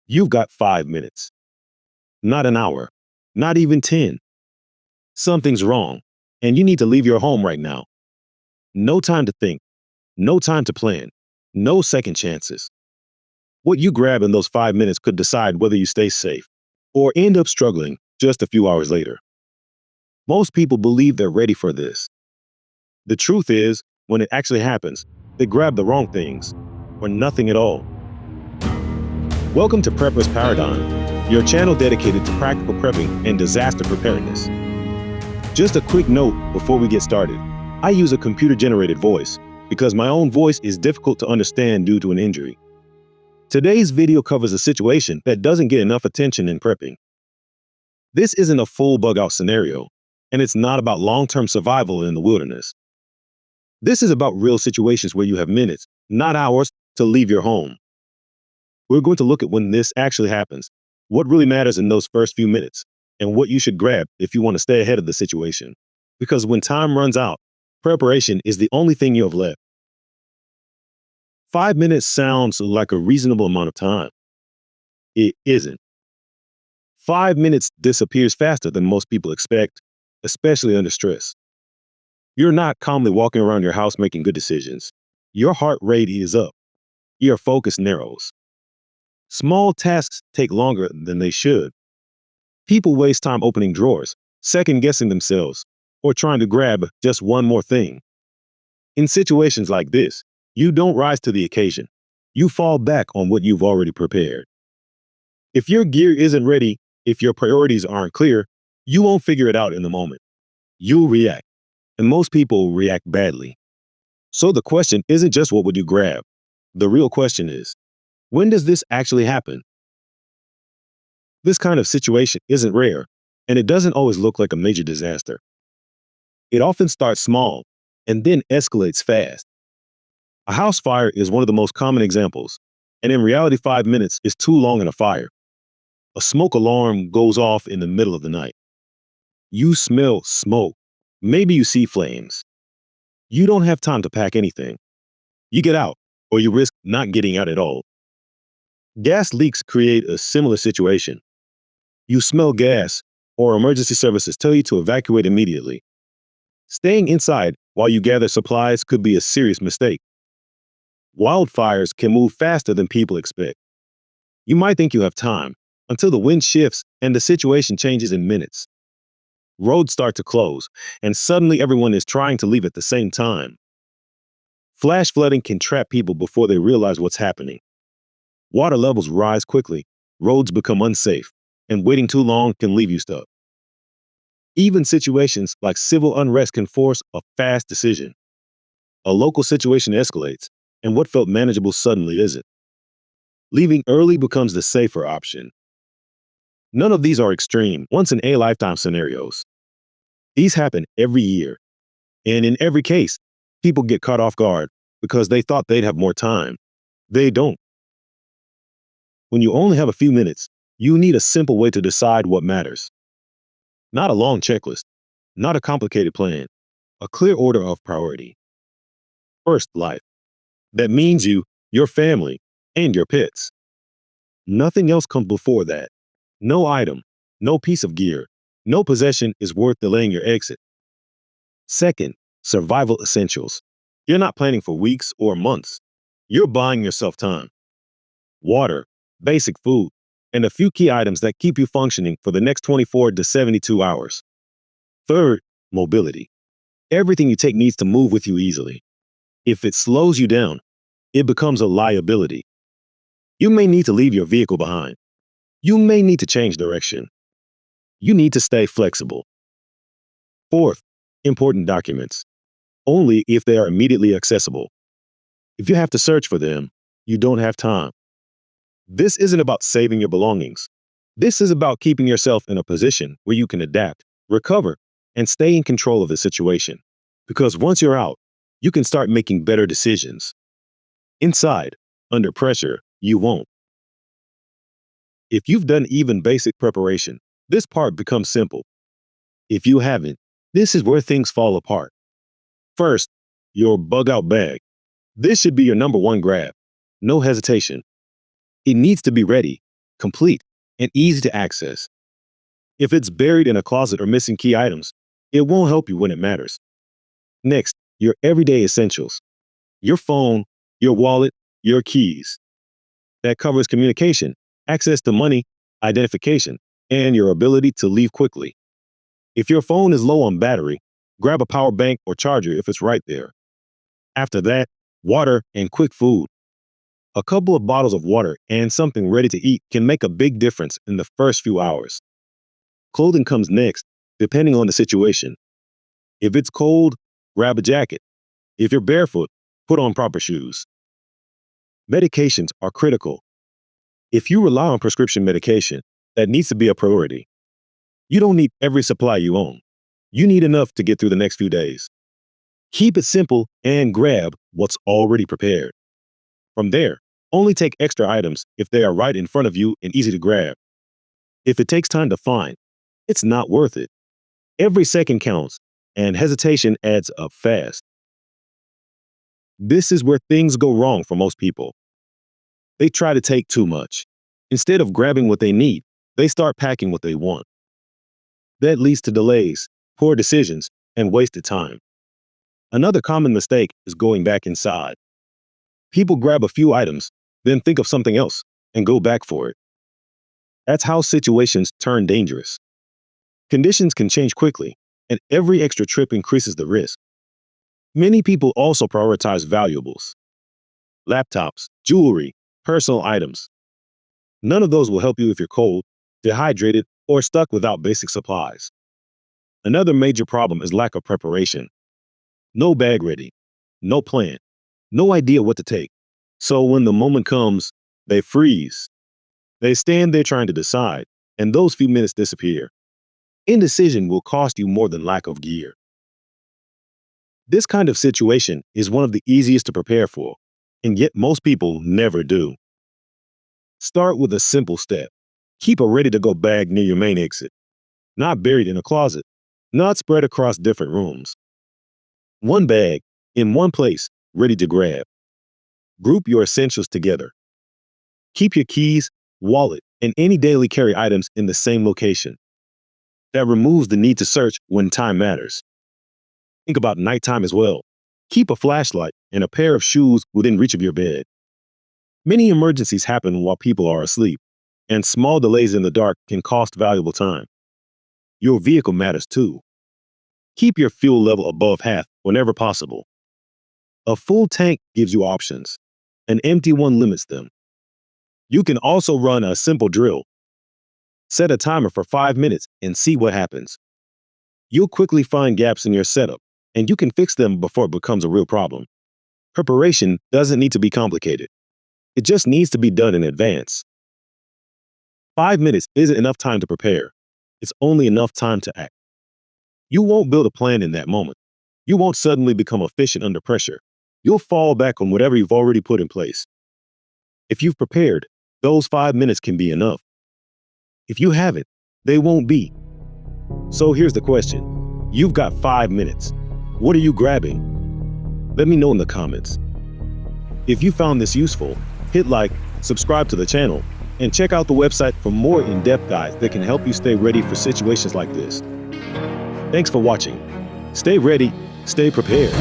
You've got 5 minutes, not an hour, not even 10. Something's wrong, and you need to leave your home right now. No time to think, no time to plan, no second chances. What you grab in those 5 minutes could decide whether you stay safe or end up struggling just a few hours later. Most people believe they're ready for this. The truth is, when it actually happens, they grab the wrong things or nothing at all. Welcome to Prepper's Paradigm, your channel dedicated to practical prepping and disaster preparedness. Just a quick note before we get started. I use a computer-generated voice because my own voice is difficult to understand due to an injury. Today's video covers a situation that doesn't get enough attention in prepping. This isn't a full bug-out scenario, and it's not about long-term survival in the wilderness. This is about real situations where you have minutes, not hours, to leave your home. We're going to look at when this actually happens, what really matters in those first few minutes, and what you should grab if you want to stay ahead of the situation. Because when time runs out, preparation is the only thing you have left. 5 minutes sounds like a reasonable amount of time. It isn't. 5 minutes disappears faster than most people expect, especially under stress. You're not calmly walking around your house making good decisions. Your heart rate is up. Your focus narrows. Small tasks take longer than they should. People waste time opening drawers, second-guessing themselves, or trying to grab just one more thing. In situations like this, you don't rise to the occasion. You fall back on what you've already prepared. If your gear isn't ready, if your priorities aren't clear, you won't figure it out in the moment. You'll react, and most people react badly. So the question isn't just what would you grab? The real question is, when does this actually happen? This kind of situation isn't rare, and it doesn't always look like a major disaster. It often starts small and then escalates fast. A house fire is one of the most common examples, and in reality 5 minutes is too long in a fire. A smoke alarm goes off in the middle of the night. You smell smoke. Maybe you see flames. You don't have time to pack anything. You get out, or you risk not getting out at all. Gas leaks create a similar situation. You smell gas, or emergency services tell you to evacuate immediately. Staying inside while you gather supplies could be a serious mistake. Wildfires can move faster than people expect. You might think you have time until the wind shifts and the situation changes in minutes. Roads start to close, and suddenly everyone is trying to leave at the same time. Flash flooding can trap people before they realize what's happening. Water levels rise quickly, roads become unsafe, and waiting too long can leave you stuck. Even situations like civil unrest can force a fast decision. A local situation escalates, and what felt manageable suddenly isn't. Leaving early becomes the safer option. None of these are extreme, once-in-a-lifetime scenarios. These happen every year, and in every case, people get caught off guard because they thought they'd have more time. They don't. When you only have a few minutes, you need a simple way to decide what matters. Not a long checklist, not a complicated plan, a clear order of priority. First, life. That means you, your family, and your pets. Nothing else comes before that. No item, no piece of gear, no possession is worth delaying your exit. Second, survival essentials. You're not planning for weeks or months. You're buying yourself time. Water, basic food, and a few key items that keep you functioning for the next 24 to 72 hours. Third, mobility. Everything you take needs to move with you easily. If it slows you down, it becomes a liability. You may need to leave your vehicle behind. You may need to change direction. You need to stay flexible. Fourth, important documents. Only if they are immediately accessible. If you have to search for them, you don't have time. This isn't about saving your belongings. This is about keeping yourself in a position where you can adapt, recover, and stay in control of the situation. Because once you're out, you can start making better decisions. Inside, under pressure, you won't. If you've done even basic preparation, this part becomes simple. If you haven't, this is where things fall apart. First, your bug-out bag. This should be your number one grab. No hesitation. It needs to be ready. complete, and easy to access. If it's buried in a closet or missing key items, it won't help you when it matters. Next, your everyday essentials: your phone, your wallet, your keys. That covers communication, access to money, identification, and your ability to leave quickly. If your phone is low on battery, grab a power bank or charger if it's right there. After that, water and quick food. A couple of bottles of water and something ready to eat can make a big difference in the first few hours. Clothing comes next, depending on the situation. If it's cold, grab a jacket. If you're barefoot, put on proper shoes. Medications are critical. If you rely on prescription medication, that needs to be a priority. You don't need every supply you own. You need enough to get through the next few days. Keep it simple and grab what's already prepared. From there, only take extra items if they are right in front of you and easy to grab. If it takes time to find, it's not worth it. Every second counts, and hesitation adds up fast. This is where things go wrong for most people. They try to take too much. Instead of grabbing what they need, they start packing what they want. That leads to delays, poor decisions, and wasted time. Another common mistake is going back inside. People grab a few items, then think of something else, and go back for it. That's how situations turn dangerous. Conditions can change quickly, and every extra trip increases the risk. Many people also prioritize valuables: laptops, jewelry, personal items. None of those will help you if you're cold, dehydrated, or stuck without basic supplies. Another major problem is lack of preparation. No bag ready, no plan, no idea what to take. So when the moment comes, they freeze. They stand there trying to decide, and those few minutes disappear. Indecision will cost you more than lack of gear. This kind of situation is one of the easiest to prepare for, and yet most people never do. Start with a simple step. Keep a ready-to-go bag near your main exit, not buried in a closet, not spread across different rooms. One bag, in one place, ready to grab. Group your essentials together. Keep your keys, wallet, and any daily carry items in the same location. That removes the need to search when time matters. Think about nighttime as well. Keep a flashlight and a pair of shoes within reach of your bed. Many emergencies happen while people are asleep, and small delays in the dark can cost valuable time. Your vehicle matters too. Keep your fuel level above half whenever possible. A full tank gives you options. An empty one limits them. You can also run a simple drill. Set a timer for 5 minutes and see what happens. You'll quickly find gaps in your setup, and you can fix them before it becomes a real problem. Preparation doesn't need to be complicated. It just needs to be done in advance. 5 minutes isn't enough time to prepare. It's only enough time to act. You won't build a plan in that moment. You won't suddenly become efficient under pressure. You'll fall back on whatever you've already put in place. If you've prepared, those 5 minutes can be enough. If you haven't, they won't be. So here's the question. You've got 5 minutes. What are you grabbing? Let me know in the comments. If you found this useful, hit like, subscribe to the channel, and check out the website for more in-depth guides that can help you stay ready for situations like this. Thanks for watching. Stay ready, stay prepared.